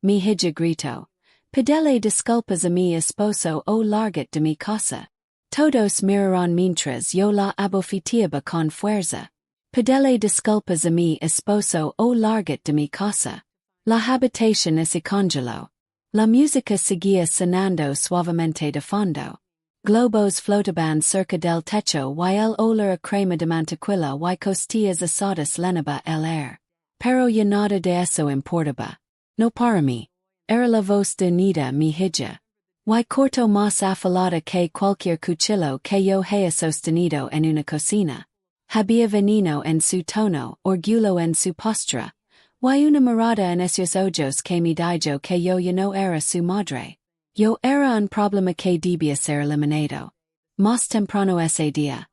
mi hija gritó. Pídele disculpas a mi esposo o lárgate de mi casa. Todos miraron mientras yo la abofeteaba con fuerza. Pídele disculpas a mi esposo o lárgate de mi casa. La habitación se congeló. La música seguía sonando suavemente de fondo. Globos flotaban cerca del techo y el olor a crema de mantequilla y costillas asadas llenaba el aire. Pero ya nada de eso importaba. No para mí. Era la voz de Nida mi hija. Y corto más afilada que cualquier cuchillo que yo haya sostenido en una cocina. Había veneno en su tono, orgullo en su postura. Y una mirada en esos ojos que me dijo que yo ya no era su madre. Yo era un problema que debía ser eliminado. Más temprano ese día.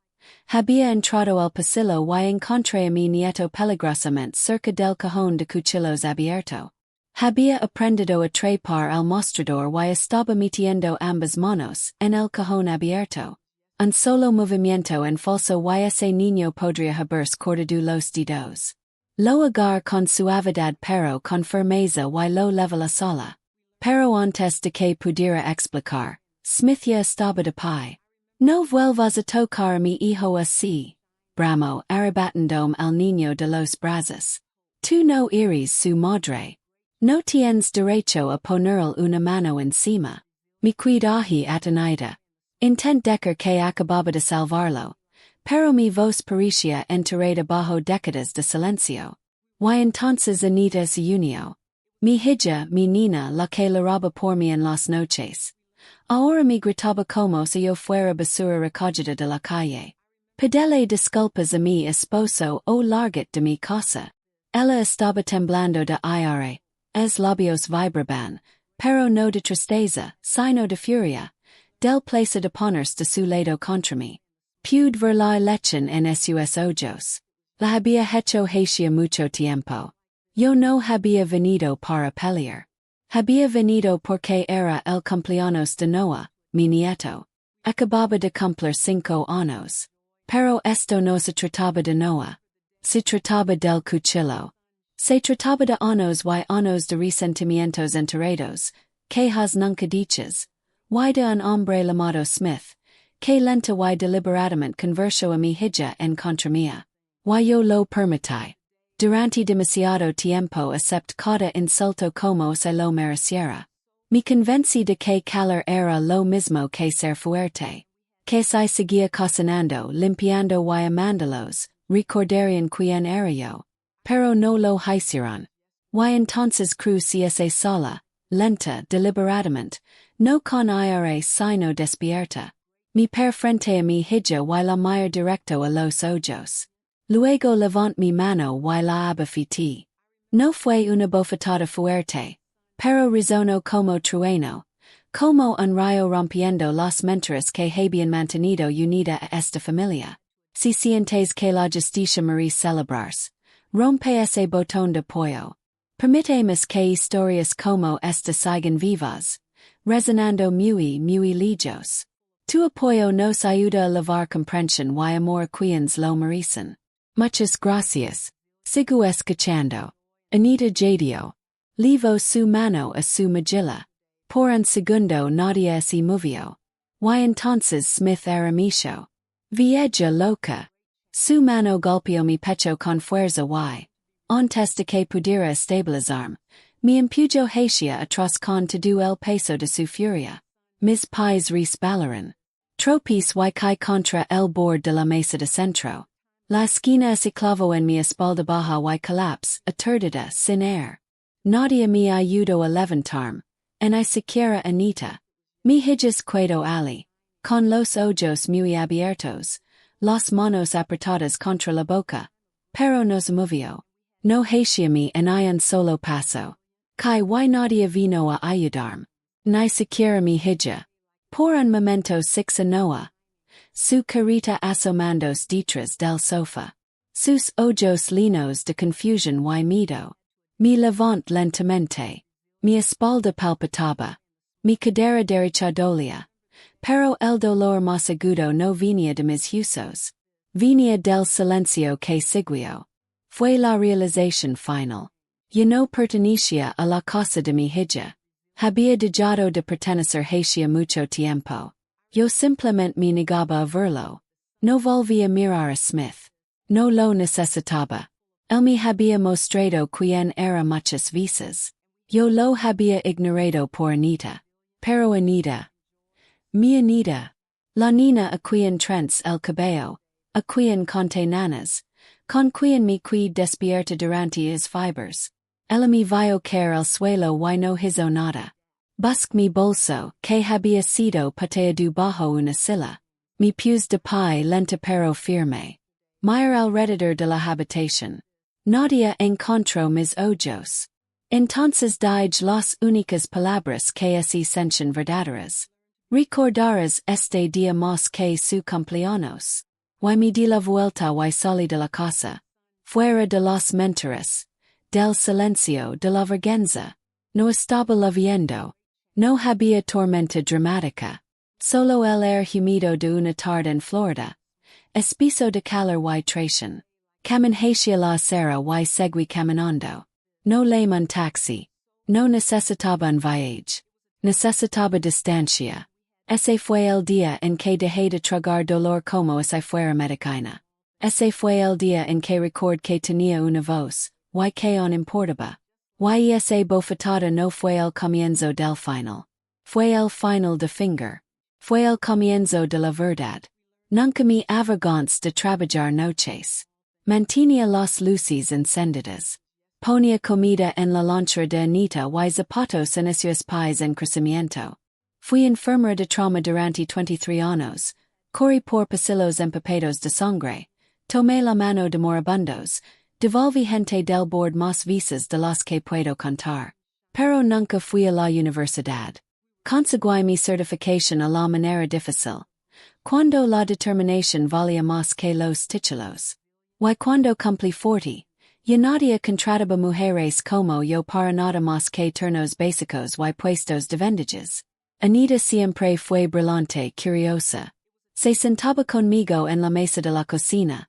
Había entrado al pasillo y encontré a mi nieto peligrosamente cerca del cajón de cuchillos abierto. Había aprendido a trepar al mostrador y estaba metiendo ambas manos en el cajón abierto. Un solo movimiento en falso y ese niño podría haberse cortado los dedos. Lo agarré con suavidad pero con firmeza y lo levé la sola. Pero antes de que pudiera explicar, Smith ya estaba de pie. No vuelvas a tocar a mi hijo así, bramó arrebatando al niño de los brazos. Tú no eres su madre. No tienes derecho a ponerle una mano encima. Mi cuidaje atenida. Intent decir que acababa de salvarlo. Pero mi voz parecía enterrada bajo décadas de silencio. Y entonces Anita se unió. Mi hija, mi nina, la que lloraba por mí en las noches. Ahora me gritaba como si yo fuera basura recogida de la calle. Pídele disculpas a mi esposo o lárgate de mi casa. Ella estaba temblando de ira. Es labios vibraban, pero no de tristeza, sino de furia. Del place de ponerse de su lado contra mí. Pude ver la leche en sus ojos. La había hecho hacía mucho tiempo. Yo no había venido para pelear. Había venido porque era el cumpleaños de Noah, mi nieto. Acababa de cumplir 5 años. Pero esto no se trataba de Noah. Se trataba del cuchillo. Se trataba de años y años de resentimientos enterrados, quejas nunca dichas. Y de un hombre llamado Smith, que lenta y deliberadamente conversó a mi hija en contra mía. Y yo lo permití. Durante demasiado tiempo acepté cada insulto como se lo mereciera. Me convencí de que callar era lo mismo que ser fuerte. Que si seguía cocinando, limpiando y amándolos, recordarían quién era yo. Pero no lo hicieron. Y entonces cruciese sola, lenta, deliberadamente, no con ira sino despierta. Mi per frente a mi hija y la mira directo a los ojos. Luego levanté mi mano y la abofeté. No fue una bofetada fuerte, pero resonó como trueno, como un rayo rompiendo las mentiras que habían mantenido unida a esta familia. Si sientes que la justicia merece celebrarse, rompe ese botón de apoyo. Permitamos que historias como esta sigan vivas, resonando muy lejos. Tu apoyo nos ayuda a lavar comprensión y amor a quienes lo merecen. Muchas gracias. Sigo escuchando. Anita Jadio. Levo su mano a su mejilla. Por un segundo nadie se movió. Y entonces Smith arremeció. Vieja loca. Su mano golpeó mi pecho con fuerza y, antes de que pudiera estabilizarme, me empujó hacia atrás con todo el peso de su furia. Mis pies resbalaron. Tropis y caí contra el borde de la mesa de centro. La esquina se clavó en mi espalda baja y colapsé, aturdida, sin aire. Nadie me ayudó a levantarme, ni siquiera Anita. Mi hija quedó allí, con los ojos muy abiertos, las manos apretadas contra la boca, pero no se movió. No hacía mí en un solo paso. Que y nadie vino a ayudarme. Ni siquiera mi hija. Por un momento sixa Noah. Su carita asomándose detrás del sofá. Sus ojos llenos de confusión y miedo. Me levanté lentamente. Mi espalda palpitaba. Mi cadera derecha dolía. Pero el dolor más agudo no venía de mis huesos. Venía del silencio que siguió. Fue la realización final. Ya no pertenecía a la casa de mi hija. Había dejado de pertenecer hacía mucho tiempo. Yo simplemente me negaba a verlo. No volvía a mirar a Smith. No lo necesitaba. Él me había mostrado quién era muchas veces. Yo lo había ignorado por Anita. Pero Anita. Mi Anita. La niña a quien trens el cabello, a quien conté nanas, con quien me quedé despierta durante his fibers. Ella me vio caer el suelo y no hizo nada. Busque mi bolso, que había sido pateado bajo una silla. Mi pies de pie lenta pero firme. Mira alrededor de la habitación. Nadie encontró mis ojos. Entonces dije las únicas palabras que se sienten verdaderas. Recordarás este día más que su cumpleaños. Y me di la vuelta y salí de la casa. Fuera de las mentiras. Del silencio de la vergüenza. No estaba lloviendo. No había tormenta dramática. Solo el aire húmedo de una tarde en Florida. Espeso de calor y traición. Camin hacia la acera y seguí caminando. No llamé un taxi. No necesitaba un viaje. Necesitaba distancia. Ese fue el día en que dejé de tragar dolor como si fuera medicina. Ese fue el día en que recordé que tenía una voz, y que no importaba. Y esa bofetada no fue el comienzo del final. Fue el final de finger. Fue el comienzo de la verdad. Nunca me avergonce de trabajar noches. Mantenía las luces encendidas. Ponía comida en la lonchera de Anita y zapatos en esos pies en crecimiento. Fui enfermera de trauma durante 23 años. Corrí por pasillos empapados de sangre. Tomé la mano de moribundos. Devolví gente del bord más veces de las que puedo contar. Pero nunca fui a la universidad. Conseguí mi certificación a la manera difícil. Cuando la determinación valía más que los títulos. Y cuando cumplí 40, ya nadie contrataba mujeres como yo para nada más que turnos básicos y puestos de vendajes. Anita siempre fue brillante, curiosa. Se sentaba conmigo en la mesa de la cocina,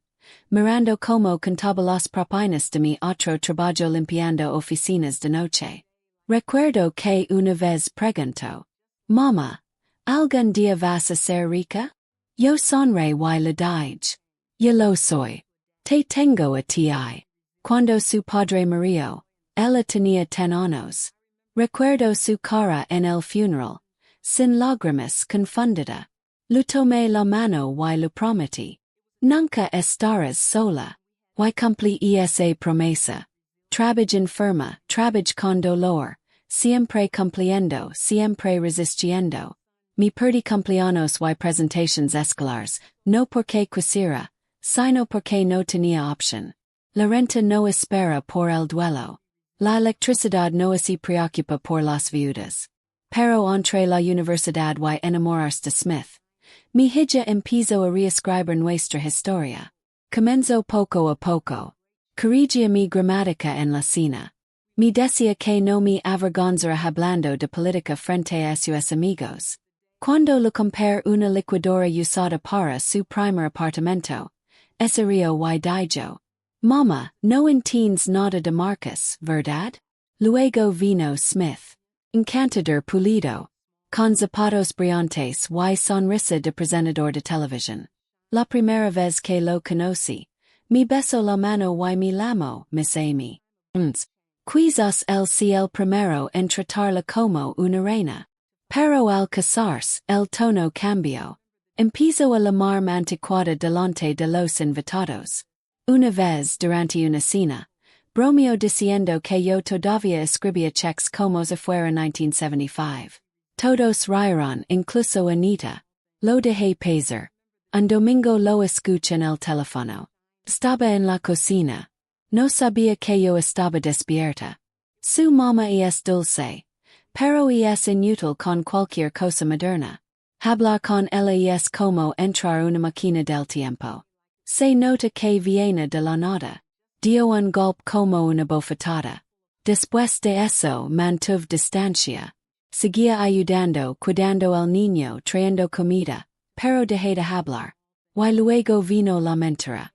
mirando como contaba las propinas de mi otro trabajo limpiando oficinas de noche. Recuerdo que una vez preguntó, Mamá, ¿algún día vas a ser rica? Yo sonreí y le dije, yo lo soy. Te tengo a ti. Cuando su padre murió, ella tenía 10 años. Recuerdo su cara en el funeral, sin lágrimas confundida. Le tomé la mano y le prometí. Nunca estarás sola. Y cumplí esa promesa. Trabaj enferma, trabaj con dolor, siempre cumpliendo, siempre resistiendo. Mi perdí cumpleaños y presentations escolares, no porque quisiera, sino porque no tenía opción. La renta no espera por el duelo. La electricidad no se preocupa por las viudas. Pero entre la universidad y enamorarse de Smith. Mi hija empezó a reescribir nuestra historia. Comenzó poco a poco. Corregía mi gramática en la cena. Me decía que no me avergonzara hablando de política frente a sus amigos. Cuando le compré una licuadora usada para su primer apartamento, ese río y dijo, Mamá, no entiendes nada de Marcus, ¿verdad? Luego vino Smith. Encantador pulido. Con zapatos brillantes y sonrisa de presentador de televisión. La primera vez que lo conocí, me besó la mano y me llamó Miss Amy. Quizás él sea el primero en tratarla como una reina. Pero al casarse, el tono cambió. Empezó a llamarme anticuada delante de los invitados. Una vez, durante una cena, bromeó diciendo que yo todavía escribía checks como si fuera 1975. Todos rieron, incluso Anita. Lo dejé pasar. Un domingo lo escuché en el teléfono. Estaba en la cocina. No sabía que yo estaba despierta. Su mamá es dulce. Pero es inútil con cualquier cosa moderna. Hablar con ella es como entrar una máquina del tiempo. Se nota que viene de la nada. Dio un golpe como una bofetada. Después de eso mantuve distancia. Seguía ayudando, cuidando al niño, trayendo comida, pero dejé de hablar. Y luego vino la mentira.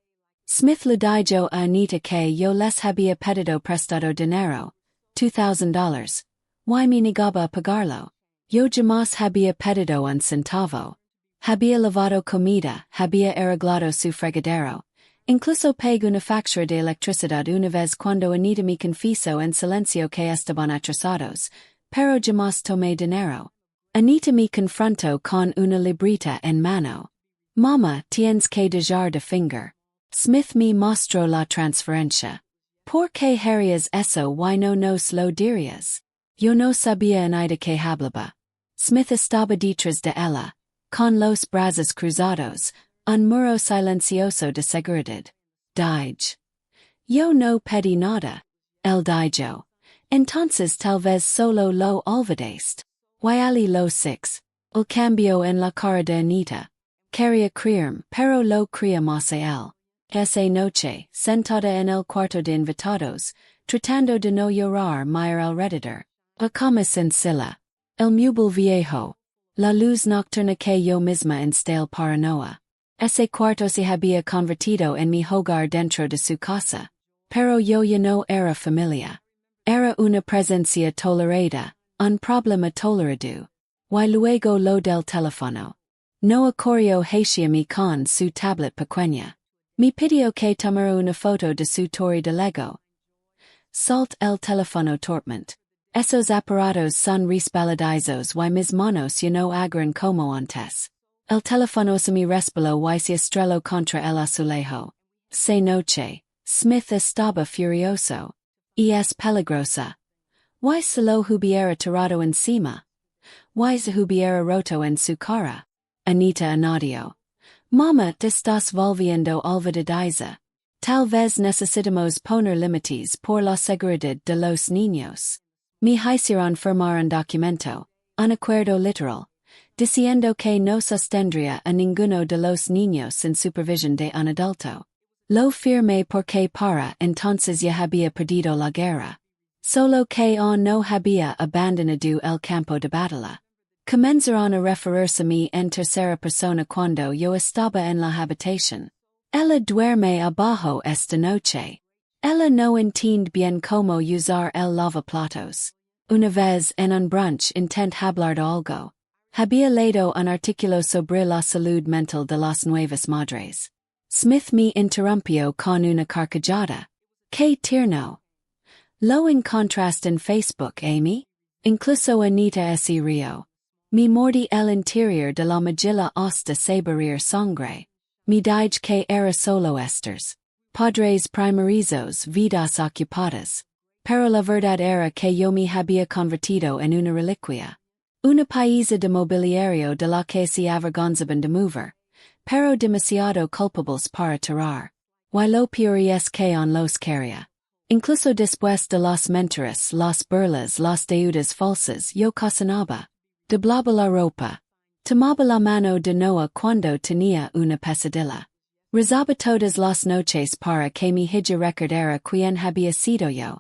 Smith le dijo a Anita que yo les había pedido prestado dinero, $2,000. Y me negaba a pagarlo. Yo jamás había pedido un centavo. Había lavado comida, había arreglado su fregadero. Incluso pagué una factura de electricidad una vez cuando Anita me confesó en silencio que estaban atrasados, pero jamás tomé dinero. Anita me confrontó con una libreta en mano. Mama, tienes que dejar de finger. Smith me mostró la transferencia. ¿Por qué harías eso y no nos lo dirías? Yo no sabía Anita que hablaba. Smith estaba detrás de ella, con los brazos cruzados, un muro silencioso de seguridad. Dije. Yo no pedí nada. Él dijo. Entonces tal vez solo lo olvidaste. Y ali lo six. El cambio en la cara de Anita. Quería creerme, pero lo creía más a él. Esa noche, sentada en el cuarto de invitados, tratando de no llorar, mira alrededor. La cama sencilla. El mueble viejo. La luz nocturna que yo misma instalé para Noah. Ese cuarto se había convertido en mi hogar dentro de su casa. Pero yo ya no era familia. Era una presencia tolerada, un problema tolerado. Y luego lo del teléfono. Noah corrió hacia mí con su tablet pequeña. Me pidió que tomara una foto de su torre de Lego. Salt el teléfono torpment. Esos aparatos son respaldizos y mis manos ya no agarran como antes. El teléfono se me resbaló y se estrelló contra el azulejo. Se noche, Smith estaba furioso. Y es peligrosa. Y se lo hubiera tirado encima. Y se hubiera roto en su cara. Anita añadió. Mama, te estás volviendo olvidadiza. Tal vez necesitamos poner límites por la seguridad de los niños. Me hicieron firmar un documento, un acuerdo literal, diciendo que no sostendría a ninguno de los niños sin supervisión de un adulto. Lo firmé porque para entonces ya había perdido la guerra. Solo que aún no había abandonado el campo de batalla. Comenzaron a referirse a mí en tercera persona cuando yo estaba en la habitación. Ella duerme abajo esta noche. Ella no entiende bien cómo usar el lavaplatos. Una vez en un brunch intent hablar de algo. Había leído un artículo sobre la salud mental de las nuevas madres. Smith me interrumpió con una carcajada. ¡Qué tierno! Lo encontraste en Facebook, Amy? Incluso Anita se rió. Me mordí el interior de la mejilla hasta saborear sangre. Me dije que era solo esters. Padres primerizos, vidas ocupadas. Pero la verdad era que yo me había convertido en una reliquia. Una pieza de mobiliario de la que se avergonzaban de mover. Pero demasiado culpables para tirar. Y lo peor es que on los quería. Incluso después de las mentiras, las burlas, las deudas falsas, yo cocinaba. Doblaba la ropa. Tomaba la mano de Noah cuando tenía una pesadilla. Rezaba todas las noches para que mi hija recordara quien había sido yo.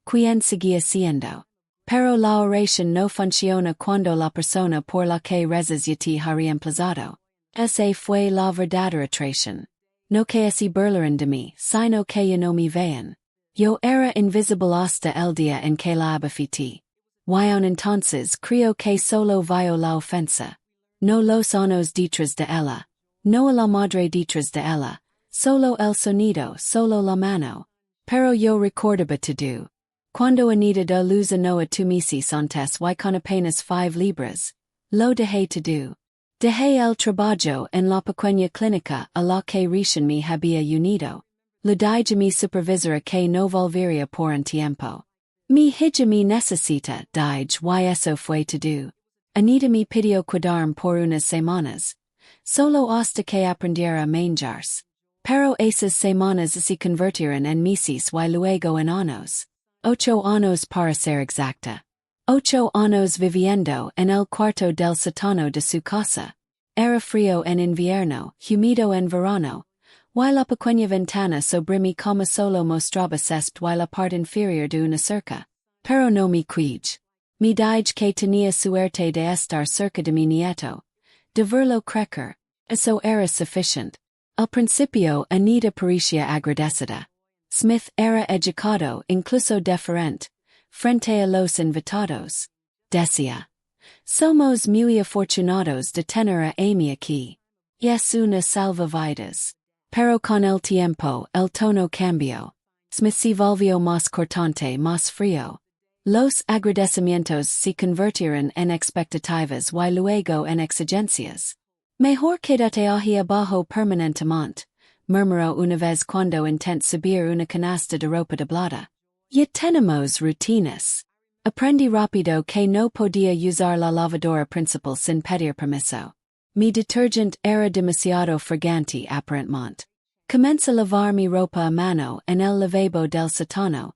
Quien seguía siendo. Pero la oración no funciona cuando la persona por la que rezas ya te ha reemplazado. Esa fue la verdadera traición. No que se burlaran de mí, sino que ya no me vean. Yo era invisible hasta el día en que la abafité. Y aun entonces creo que solo vio la ofensa. No los años detrás de ella. No a la madre detrás de ella. Solo el sonido, solo la mano. Pero yo recordaba todo. Cuando Anita da luz a Noah tu meses antes y con apenas 5 libras. Lo dejé todo. Dejé el trabajo en la pequeña clínica a la que recién me había unido. Le dije a mi supervisora que no volvería por un tiempo. Mi hija me necesita, dije y eso fue todo. Anita me pidió cuidarme por unas semanas. Solo hasta que aprendiera a manjarse. Pero esas semanas se convirtieron en meses y luego en años. 8 años para ser exacta. 8 años viviendo en el cuarto del sótano de su casa. Era frío en invierno, húmedo en verano. Y la pequeña ventana sobre mi cama solo mostraba cest y la parte inferior de una cerca. Pero no me quij. Me dije que tenía suerte de estar cerca de mi nieto. De verlo crecer. Eso era suficiente. Al principio Anita parecía agradecida. Smith era educado incluso deferente, frente a los invitados. Decía: somos muy afortunados de tener a Amy aquí. Es una salvavidas. Pero con el tiempo el tono cambió. Smith se volvió más cortante, más frío. Los agradecimientos se convirtieron en expectativas y luego en exigencias. Mejor quédate ahí abajo permanentemente, murmuró una vez cuando intentó subir una canasta de ropa doblada. Ya tenemos rutinas. Aprendí rápido que no podía usar la lavadora principal sin pedir permiso. Mi detergente era demasiado fragante aparentemente. Comencé a lavar mi ropa a mano en el lavabo del sótano,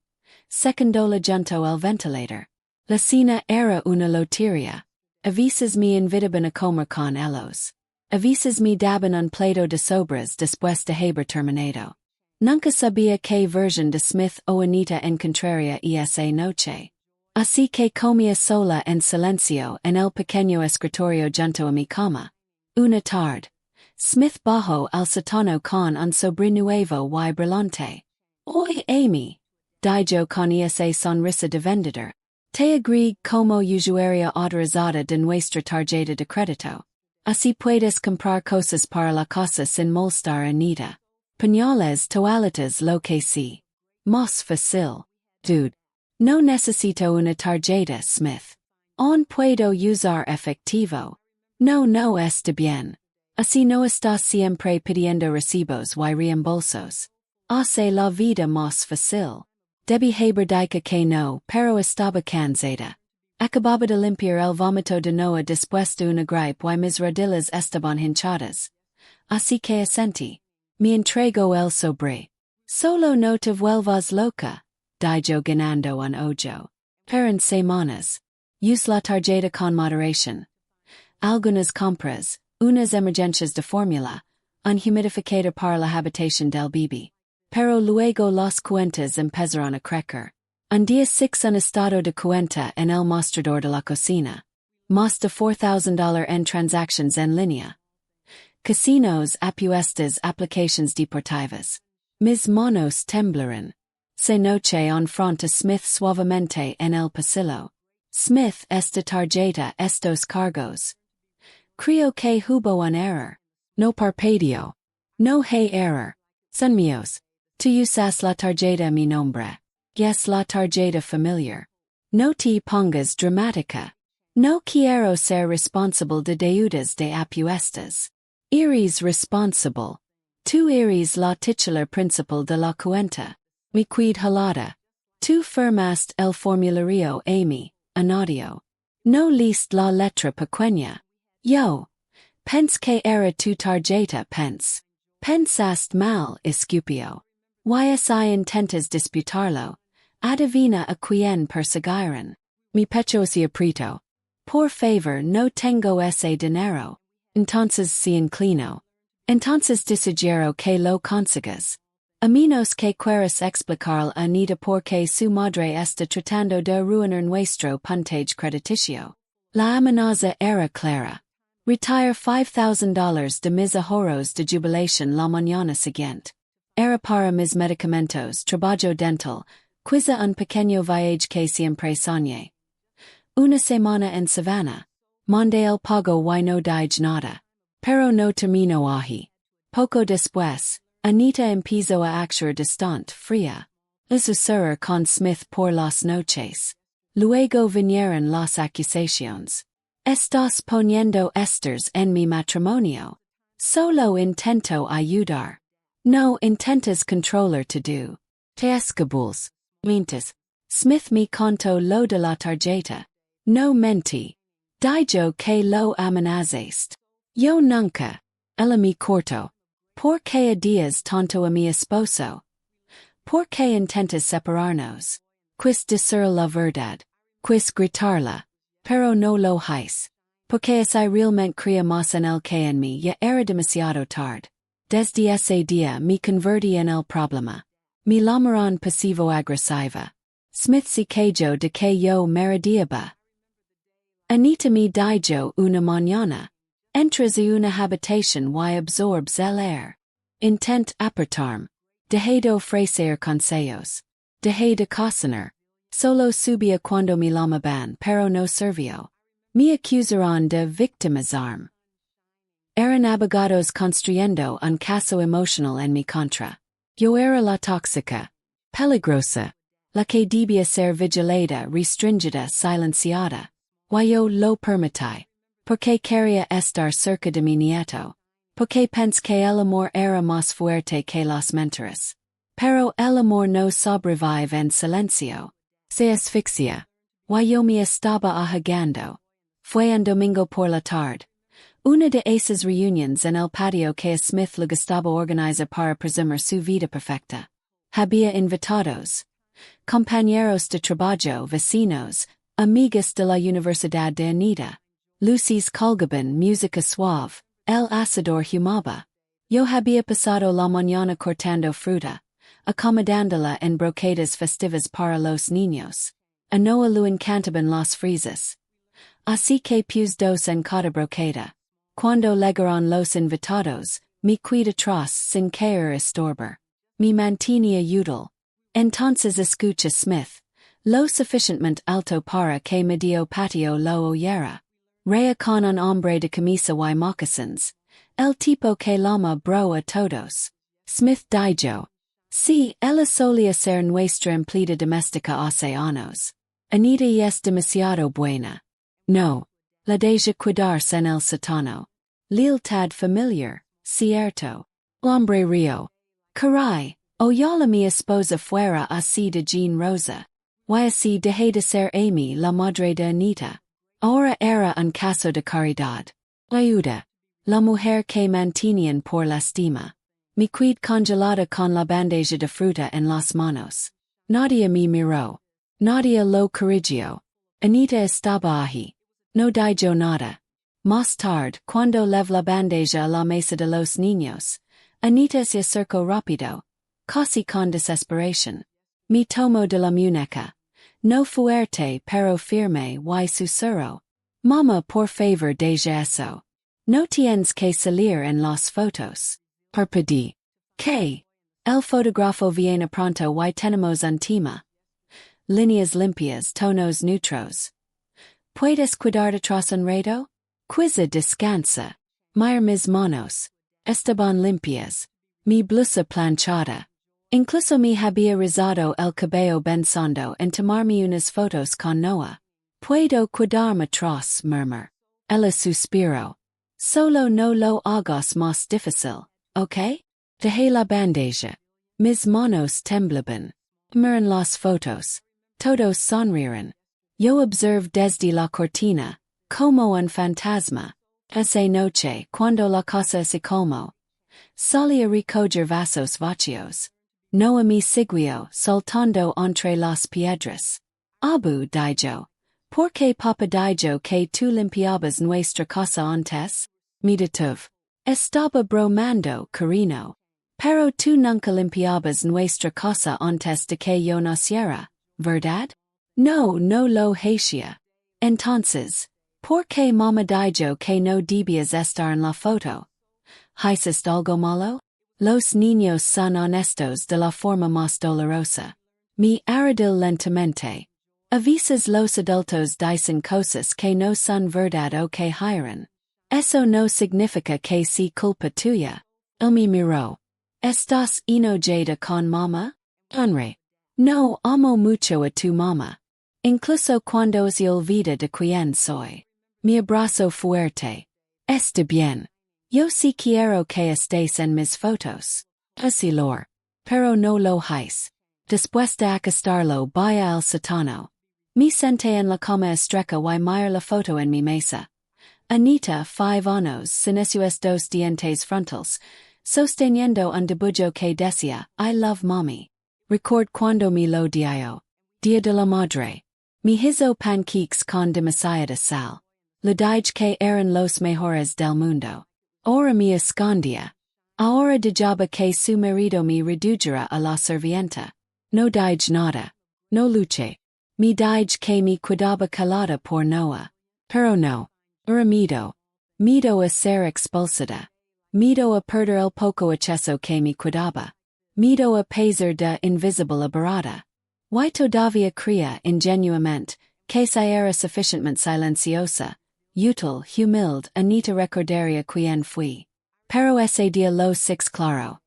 secándola junto al ventilador. La cena era una lotería. A veces me invitaban a comer con ellos. A veces me daban un plato de sobras después de haber terminado. Nunca sabía qué versión de Smith o Anita encontraría esa noche. Así que comía sola en silencio en el pequeño escritorio junto a mi cama. Una tarde, Smith bajó al sótano con un sobre nuevo y brillante. Oye, Amy, dijo con esa sonrisa de vendedor. Te agregué como usuaria autorizada de nuestra tarjeta de crédito. Así puedes comprar cosas para la casa sin molestar a Anita. Pañales, toaletas, lo que sí. Más fácil. Dude. No necesito una tarjeta, Smith. ¿On puedo usar efectivo? No está bien. Así no estás siempre pidiendo recibos y reembolsos. Hace la vida más fácil. Debí haber dicho que no, pero estaba cansada. Acababa de limpiar el vómito de Noah después de una gripe y mis rodillas estaban hinchadas. Así que asentí. Me entregó el sobre. Solo no te vuelvas loca, dijo ganando un ojo. Eran semanas. Use la tarjeta con moderación. Algunas compras, unas emergencias de fórmula, un humidificador para la habitación del bebé. Pero luego las cuentas empezaron a crecer. Un día 6 un estado de cuenta en el mostrador de la cocina. Más de $4,000 en transactions en línea. Casinos, apuestas, aplications deportivas. Mis manos temblaron. Se noche en front a Smith suavemente en el pasillo. Smith, esta tarjeta, estos cargos. Creo que hubo un error. No parpadeo. No hay error. Son míos. Tú usas la tarjeta a mi nombre. Es la tarjeta familiar. No te pongas dramática. No quiero ser responsable de deudas de apuestas. Eres responsable. Tú eres la titular principal de la cuenta. Mi quid halada. Tú firmaste el formulario Amy, anaudio. No least la letra pequeña. Yo. Pens que era tu tarjeta pens. Pensaste mal, escupio. Si intentas disputarlo. Adivina a quien perseguiron. Mi pecho se apretó. Por favor, no tengo ese dinero. Entonces se inclinó. Entonces sugiero que lo consigas. A menos que quieras explicar a Anita por qué su madre está tratando de arruinar nuestro puntaje crediticio. La amenaza era clara. Retire $5,000 de mis ahorros de jubilación la mañana siguiente. Era para mis medicamentos, trabajo dental, quizá un pequeño viaje que siempre soñé. Una semana en Savannah. Mandé el pago y no dije nada. Pero no terminó ahí. Poco después, Anita empezó a actuar distante, fría. A susurrar con Smith por las noches. Luego vinieron las acusaciones. Estás poniendo esters en mi matrimonio. Solo intento ayudar. No intentas controlar todo. Te escabuls. Mientes. Smith me contó lo de la tarjeta. No mentí. Dijo que lo amenazaste. Yo nunca. Ella me cortó. ¿Por qué odias tanto a mi esposo? ¿Por qué intentas separarnos? Quis decir la verdad. Quis gritarla. Pero no lo hice. Porque si realmente creía más en él que en mí ya era demasiado tarde. Desde ese día me convertí en el problema. Me llamaron pasivo-agresiva. Smith se quejó de que yo merodeaba. Anita me dijo una mañana. Entras a una habitación y absorbes el aire. Intent apertarm. Dejé de ofrecer consejos. Dejé de cocinar. Solo subía cuando mi llamaban pero no sirvió. Me acusaron de victimizarme. Eran abogados construyendo un caso emocional en mi contra. Yo era la tóxica. Peligrosa. La que debía ser vigilada, restringida, silenciada. Yo lo permití. Porque quería estar cerca de mi nieto. Porque pensé que el amor era más fuerte que las mentiras. Pero el amor no sobrevive en silencio. Se asfixia. Yo me estaba ahogando. Fue un domingo por la tarde. Una de esas reuniones en el patio que Smith le gustaba organizar para presumir su vida perfecta. Había invitados. Compañeros de trabajo, vecinos, amigas de la Universidad de Anita. Luces colgaban, música suave, el asador humaba. Yo había pasado la mañana cortando fruta, acomodándola en broquedas festivas para los niños. A no lo encantaban las frisas. Así que puse dos en cada broqueda. Cuando llegaron los invitados, me quedé atrás sin querer estorbar. Me mantenía útil. Entonces escucha Smith. Lo suficientemente alto para que medio patio lo oyera. Rea con un hombre de camisa y moccasins. El tipo que llama bro a todos. Smith dijo. Sí, ella solía ser nuestra empleada doméstica hace años. Anita es demasiado buena. No. La deja cuidarse en el sótano. Lealtad familiar, cierto. Hombre río. Caray, oyala mi esposa fuera así de Jean Rosa. Y así dejé de ser Amy la madre de Anita. Ahora era un caso de caridad. Ayuda. La mujer que mantenían por lastima. Mi quid congelada con la bandeja de fruta en las manos. Nadia me miró. Nadia lo corrigió. Anita estaba allí. No dijo nada. Más tarde, cuando lev la bandeja a la mesa de los niños, Anita se acercó rápido, casi con desesperación. Me tomó de la muñeca. No fuerte pero firme y susurró. Mama, por favor, deja eso. No tienes que salir en las fotos. Perpedí. ¿Qué? El fotógrafo viene pronto y tenemos un tema. Líneas limpias, tonos neutros. ¿Puedes cuidar detrás un redo? Quiza descansa. Mir mis manos. Estaban limpias. Mi blusa planchada. Incluso me había rizado el cabello pensando en tomarme unas fotos con Noah. Puedo cuidarme atrás, murmur. Ella suspiró. Solo no lo hagas más difícil, ¿ok? Dejé la bandeja. Mis manos temblaban. Miran las fotos. Todos sonrieron. Yo observé desde la cortina, como un fantasma. Esa noche, cuando la casa se calmó, salí a recoger vasos vacíos. Noah me siguió, saltando entre las piedras. Abu dijo. ¿Por qué papá dijo que tú limpiabas nuestra casa antes? Me detuve. Estaba bromando, cariño. Pero tú nunca limpiabas nuestra casa antes de que yo naciera, ¿verdad? No, no lo hacía. Entonces, ¿por qué mamá dijo que no debías estar en la foto? ¿Hiciste algo malo? Los niños son honestos de la forma más dolorosa. Me arrodillé lentamente. A veces los adultos dicen cosas que no son verdad o que hieren. Eso no significa que sea culpa tuya. Él me miró. ¿Estás enojada con mamá? Henry. No amo mucho a tu mamá. Incluso cuando se olvida de quién soy. Me abrazo fuerte. Está bien. Yo sí quiero que estés en mis fotos. Así lo. Pero no lo hice. Después de acostarlo vaya al sótano. Me senté en la cama estrecha y miré la foto en mi mesa. Anita, 5 años, sin esos dos dientes frontales, sosteniendo un dibujo que decía, I love mommy. Record cuando me lo dio. Dia de la Madre. Me hizo pancakes con demasiada sal. Le dije que eran los mejores del mundo. Ahora me escondía. Ahora dejaba que su marido me redujera a la servienta. No dije nada. No luché. Me dije que me cuidaba calada por Noah. Pero no. Era miedo. Miedo a ser expulsada. Mido a perder el poco acceso que me cuidaba. Mido a pesar de invisible barada. Y todavía cría ingenuamente, que si era sufficientemente silenciosa, útil, humilde, anita recordaría quien fui. Pero ese día lo six claro.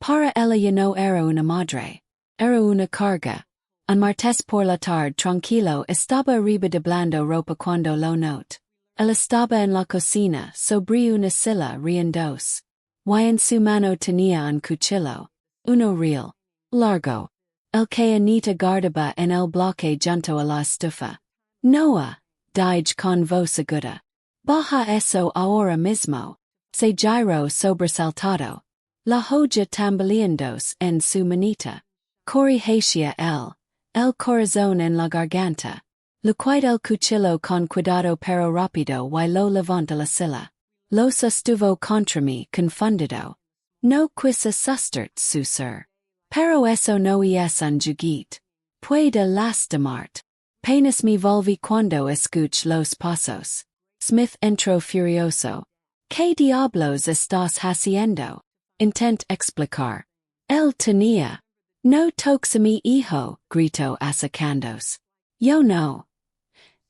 Para ella ya no era una madre. Era una carga. Un martes por la tarde tranquilo estaba arriba de blando ropa cuando lo note. Él estaba en la cocina, sobre una silla riendos. Y en su mano tenía un cuchillo. Uno real. Largo. El que Anita guardaba en el bloque junto a la estufa. Noah, dije con voz aguda. Baja eso ahora mismo. Se giró sobresaltado. La joya tambaleándose en su manita. Corrigia el corazón en la garganta. Luquid el cuchillo con cuidado pero rápido y lo levanta la silla. Lo sostuvo contra mí confundido. No quise sustert su ser. Pero eso no es un juguete. Puede lastimarte. Penas me volví cuando escuch los pasos. Smith entró furioso. ¿Qué diablos estás haciendo? Intent explicar. Él tenía. No toques a mi hijo, gritó acercándose. Yo no.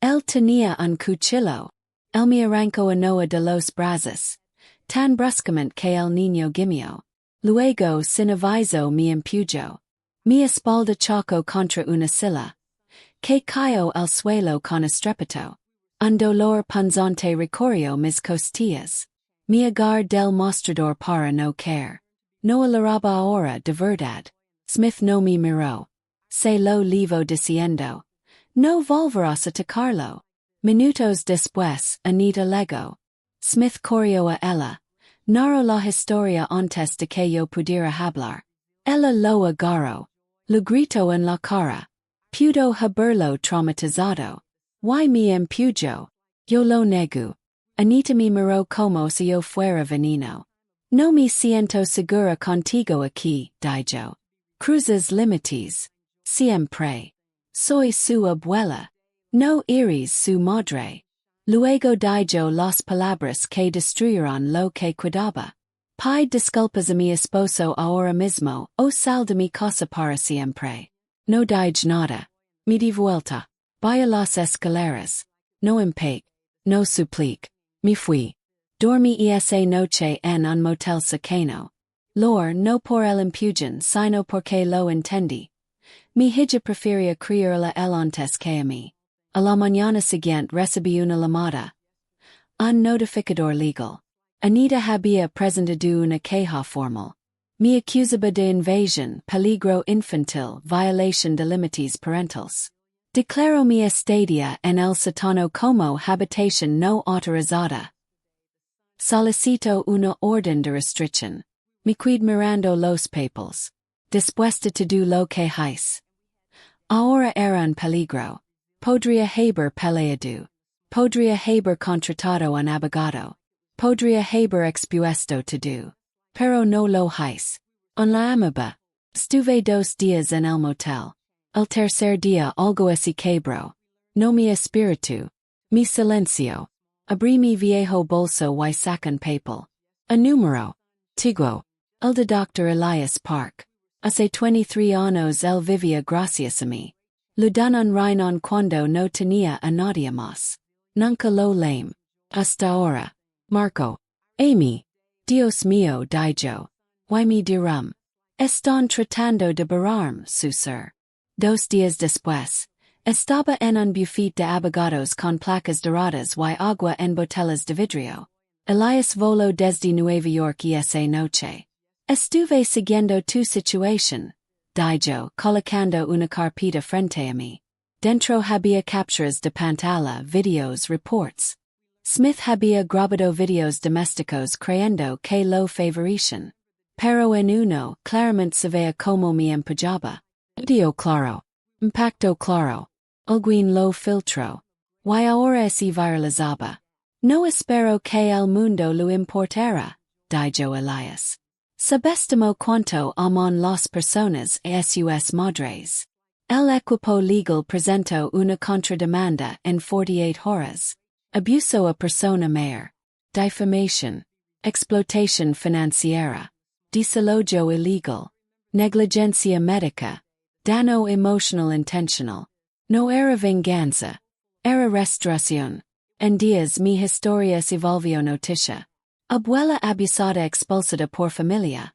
Él tenía un cuchillo. Él me arrancó una de los brazos. Tan bruscamente que el niño gimió. Luego sin aviso me empujó. Mi espalda chocó contra una silla. Que cayó al suelo con estrépito. Un dolor punzante recorrió mis costillas. Me agarré del mostrador para no caer. No alaraba ahora de verdad. Smith no me miró. Se lo levo diciendo. No volverás a tocarlo. Minutos después, Anita llegó. Smith corrió a ella. Narró la historia antes de que yo pudiera hablar. Ella lo agarró. Lo gritó en la cara. Pudo haberlo traumatizado. Y me empujó. Yo lo nego. Anita me miró como si yo fuera veneno. No me siento segura contigo aquí, dijo. Cruzas límites. Siempre. Soy su abuela. No eres su madre. Luego dijo las palabras que destruyeron lo que cuidaba. Pide disculpas a mi esposo ahora mismo o sal de mi casa para siempre. No dije nada. Me di vuelta. Vaya las escaleras. No impeque. No suplique. Me fui. Dormí esa noche en un motel cercano. Lor no por el empujón sino porque lo entendí. Mi hija prefería criarla el antes que a mí. A la mañana siguiente recibí una llamada. Un notificador legal. Anita había presentado una queja formal. Me acusaba de invasión, peligro infantil, violación de límites parentales. Declaró mi estadia en el sótano como habitación no autorizada. Solicito una orden de restricción. Me quid mirando los papeles. Después de todo lo que hice. Ahora era un peligro. Podría haber peleado. Podría haber contratado un abogado. Podría haber expuesto todo. Pero no lo hice. En la amaba. Estuve 2 días en el motel. El tercer día algo así quebró. No mi espíritu. Mi silencio. Abrí mi viejo bolso y saqué un papel. Un número. Tigo. El de Dr. Elias Park. Hace 23 años él vivía gracias a mí. Lo dan un riñón cuando no tenía a nadie más. Nunca lo lame. Hasta ahora. Marco. Amy. Dios mío, dijo. Y me dirán. Están tratando de barrarme, su ser. 2 días después. Estaba en un buffet de abogados con placas doradas y agua en botellas de vidrio. Elias voló desde Nueva York esa noche. Estuve siguiendo tu situación, dijo, colocando una carpeta frente a mí. Dentro había capturas de pantalla, videos, reports. Smith había grabado videos domésticos creyendo que lo favorecían. Pero en uno, claramente se veía como me empujaba. Dio claro. Impacto claro. Alguien lo filtró. Y ahora es viralizaba. No espero que el mundo lo importara, dijo Elias. Subestimo cuanto aman las personas a sus madres. El equipo legal presentó una contrademanda en 48 horas. Abuso a persona mayor. Defamation. explotación financiera, desalojo ilegal, negligencia médica, daño emotional intentional, no era venganza, era restauración. En días mi historia se volvió noticia. Abuela abusada expulsada por familia.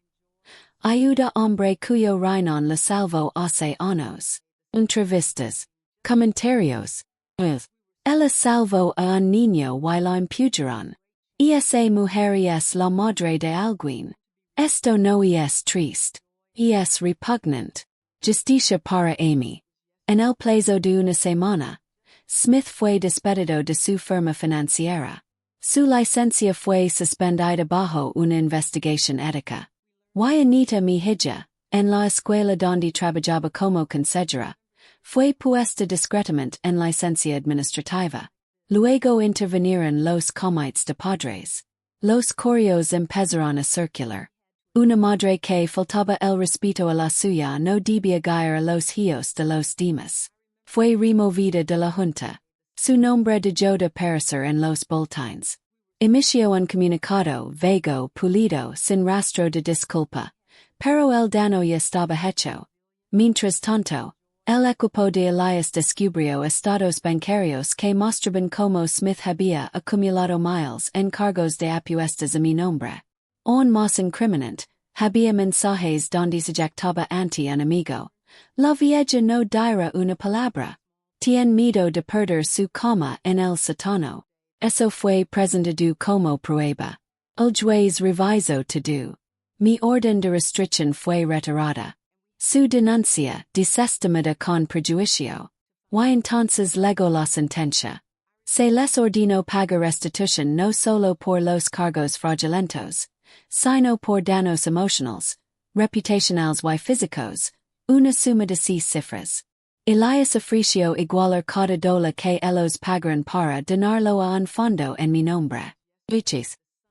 Ayuda hombre cuyo riñón la salvó hace años. Entrevistas. Comentarios. Ella salvó a un niño y la impugnaron. Esa mujer es la madre de alguien. Esto no es triste. Es repugnant. Justicia para Amy. En el plazo de una semana, Smith fue despedido de su firma financiera. Su licencia fue suspendida bajo una investigación ética. Y Anita, mi hija, en la escuela donde trabajaba como consejera, fue puesta discretamente en licencia administrativa. Luego intervinieron los comités de padres. Los correos empezaron a circular. Una madre que faltaba el respeto a la suya no debía guiar a los hijos de los demás. Fue removida de la junta. Su nombre dejó de aparecer en los boletines. Emitió un comunicado vago, pulido, sin rastro de disculpa, pero el daño ya estaba hecho. Mientras tanto, el equipo de Elias descubrió estados bancarios que mostraban cómo Smith había acumulado miles en cargos de apuestas a mi nombre. Aún más incriminante, había mensajes donde se jactaba ante un amigo. La vieja no dirá una palabra. Tiene miedo de perder su cama en el sótano. Eso fue presentado como prueba. El juez revisó todo. Mi orden de restricción fue retirada. Su denuncia desestimada con prejuicio. Y entonces legó la sentencia. Se les ordenó pagar restitución no solo por los cargos fraudulentos, sino por daños emocionales, reputacionales y físicos, una suma de 6 cifras. Elias ofreció igualar cada $1 que ellos pagaran para donarlo a un fondo en mi nombre.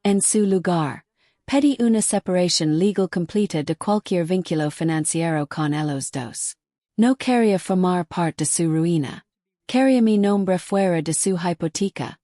En su lugar, pedí una separación legal completa de cualquier vínculo financiero con ellos dos. No quería formar parte de su ruina. Quería mi nombre fuera de su hipoteca,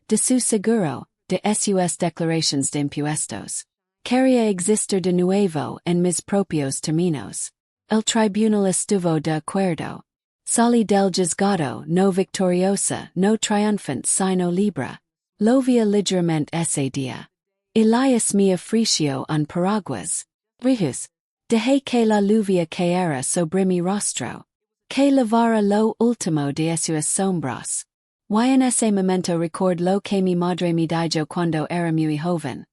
de su seguro, de sus declaraciones de impuestos. Quería existir de nuevo en mis propios términos. El tribunal estuvo de acuerdo. Salí del juzgado no victoriosa, no triunfante sino libre. Lo vi ligeramente ese día. Elias me ofreció un paraguas. Dejé que la lluvia cayera sobre mi rostro. Que lavara lo último de sus sombras. Y en ese momento record lo que mi madre me dijo cuando era muy joven.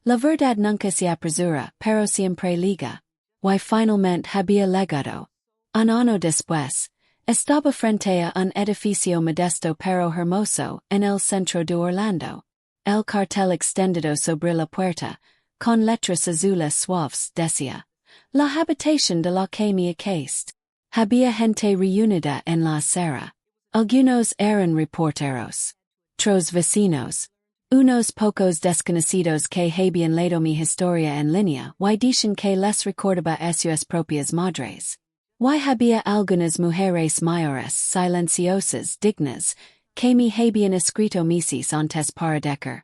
La verdad nunca se apresura, pero siempre liga. Y finalmente había legado. Un año después, estaba frente a un edificio modesto pero hermoso en el centro de Orlando. El cartel extendido sobre la puerta, con letras azules suaves, decía: La habitación de la que me aqueste. Había gente reunida en la acera. Algunos eran reporteros. Otros vecinos. Unos pocos desconocidos que habían leído mi historia en línea y dicen que les recordaba a sus propias madres. Y había algunas mujeres mayores silenciosas dignas, que me habían escrito meses antes para decir: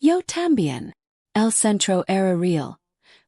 Yo también. El centro era real.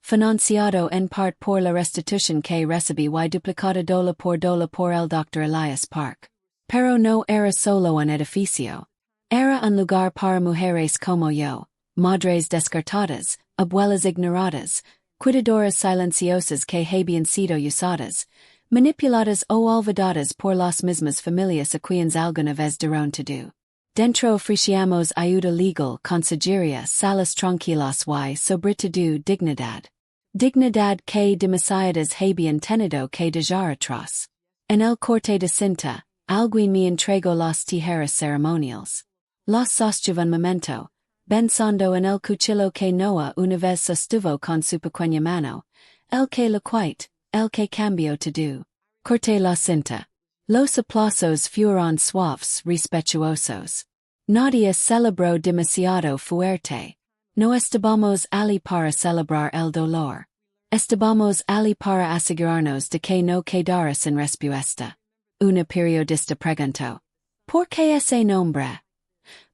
Financiado en parte por la restitución que recibí y duplicada $1 por el Dr. Elias Park. Pero no era solo un edificio. Era un lugar para mujeres como yo, madres descartadas, abuelas ignoradas, cuidadoras silenciosas que habían sido usadas, manipuladas o olvidadas por las mismas familias a quienes alguna vez dieron todo. Dentro ofrecíamos ayuda legal, consejería, salas tranquilas y sobre todo dignidad. Dignidad que demasiadas habían tenido que dejar atrás. En el corte de cinta, alguien me entregó las tijeras ceremoniales. Las sostuve un momento, pensando en el cuchillo que Noah una vez sostuvo con su pequeña mano, el que lo quitó, el que cambió todo. Corté la cinta. Los aplausos fueron suaves, respetuosos. Nadie celebró demasiado fuerte. No estábamos allí para celebrar el dolor. Estábamos allí para asegurarnos de que no quedara sin respuesta. Una periodista preguntó: ¿Por qué ese nombre?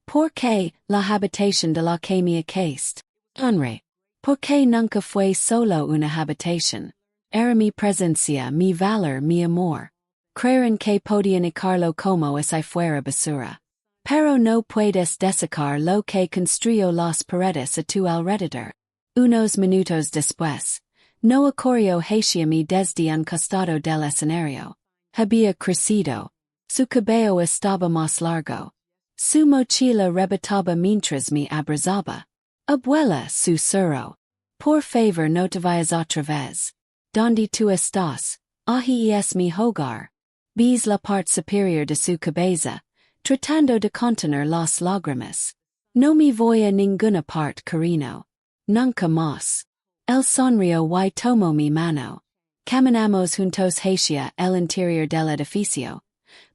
¿Por qué la habitación de la que me aqueste? Honre. Porque nunca fue solo una habitación. Era mi presencia, mi valor, mi amor. Creer en que podían dejarlo como si fuera basura. Pero no puedes desecar lo que construyó las paredes a tu alrededor. Unos minutos después, no ocurrió hacia mí desde un costado del escenario. Había crecido. Su cabello estaba más largo. Su mochila rebotaba mientras me abrazaba. Abuela, susurró. Por favor no te vayas otra vez. ¿Dónde tú estás? Ahí es mi hogar. Ves la parte superior de su cabeza, tratando de contener las lágrimas. No me voy a ninguna parte, cariño. Nunca más. Él sonrió y tomó mi mano. Caminamos juntos hacia el interior del edificio,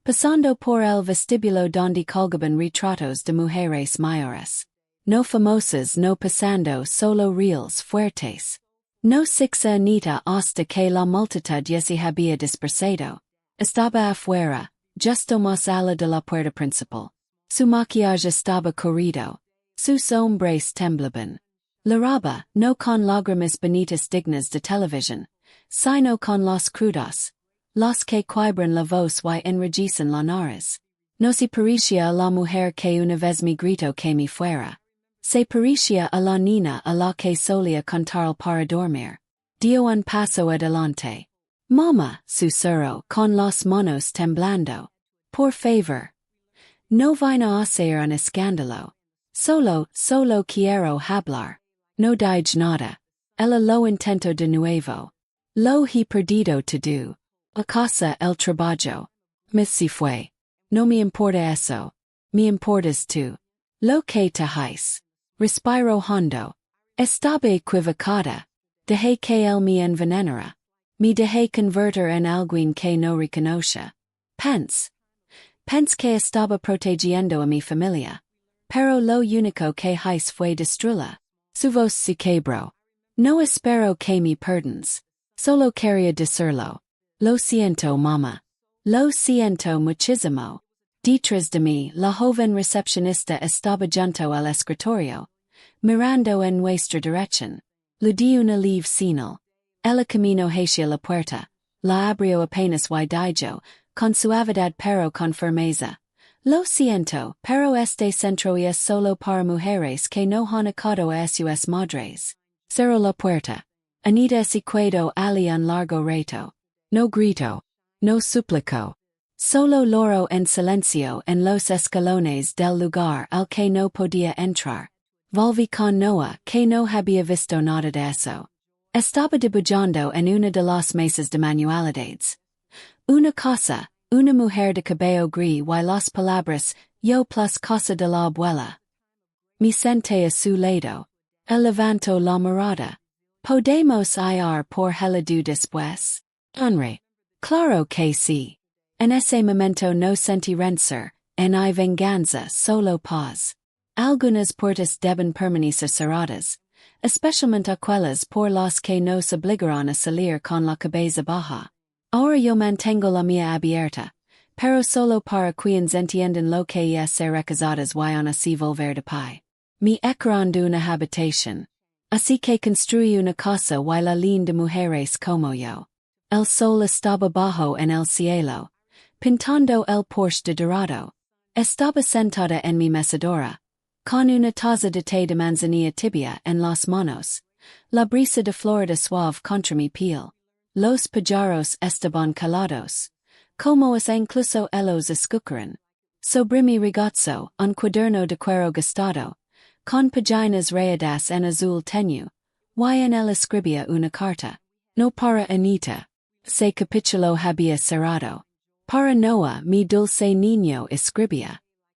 pasando por el vestíbulo donde colgaban retratos de mujeres mayores. No famosas, no pasando, solo reels fuertes. No sixa anita hasta que la multitud ya se había dispersado. Estaba afuera, justo más allá de la puerta principal. Su maquillaje estaba corrido. Sus hombres temblaban. La ropa, no con lágrimas bonitas dignas de televisión, sino con los crudos, los que quiebran la voz y enrojecen la nariz. No se parecía a la mujer que una vez me gritó que me fuera. Se parecía a la niña a la que solía cantar para dormir. Dio un paso adelante. Mamá, susurró con las manos temblando. Por favor. No vayan a hacer un escándalo. Solo quiero hablar. No dije nada. Ella lo intentó de nuevo. Lo he perdido todo. A casa el trabajo. Miss se fue. No me importa eso. Me importas tú. Lo que te hice. Respiro hondo. Estaba equivocada. Dejé que él me envenenara. Me dejé convertir en alguien que no reconoce. Pense que estaba protegiendo a mi familia. Pero lo único que hice fue destruirla. Su voz se quebró. No espero que me perdones. Solo quería decirlo. Lo siento, mamá. Lo siento muchísimo. Detrás de mí, la joven recepcionista estaba junto al escritorio, mirando en nuestra dirección. Le di una leve señal. Ella caminó hacia la puerta. La abrió apenas y dijo, con suavidad pero con firmeza. Lo siento, pero este centro es solo para mujeres que no han acado a sus madres. Cerró la puerta. Anita se quedó allí un largo rato. No gritó. No suplicó. Solo lloró en silencio en los escalones del lugar al que no podía entrar. Volví con Noah, que no había visto nada de eso. Estaba dibujando en una de las mesas de manualidades. Una casa, una mujer de cabello gris y las palabras, yo plus casa de la abuela. Me senté a su lado. Él levantó la mirada. ¿Podemos ir por helado después? Honre. Claro que sí. En ese momento no sentí rencor, en venganza, solo paz. Algunas puertas deben permanecer cerradas, especialmente aquellas por las que nos obligaron a salir con la cabeza baja. Ahora yo mantengo la mía abierta, pero solo para quienes entienden lo que es ser recasadas y aún así volver de pie. Me echaron de una habitación. Así que construí una casa y la lín de mujeres como yo. El sol estaba bajo en el cielo, pintando el porche de dorado. Estaba sentada en mi mecedora, con una taza de té de manzanilla tibia en las manos, la brisa de Florida suave contra mi piel. Los pajaros estaban calados, como es incluso ellos escucharan. Sobre mi ragazzo, un cuaderno de cuero gastado, con páginas rayadas en azul tenue, y en él escribía una carta. No para Anita. Se capítulo había cerrado. Para Noah, mi dulce niño escribía.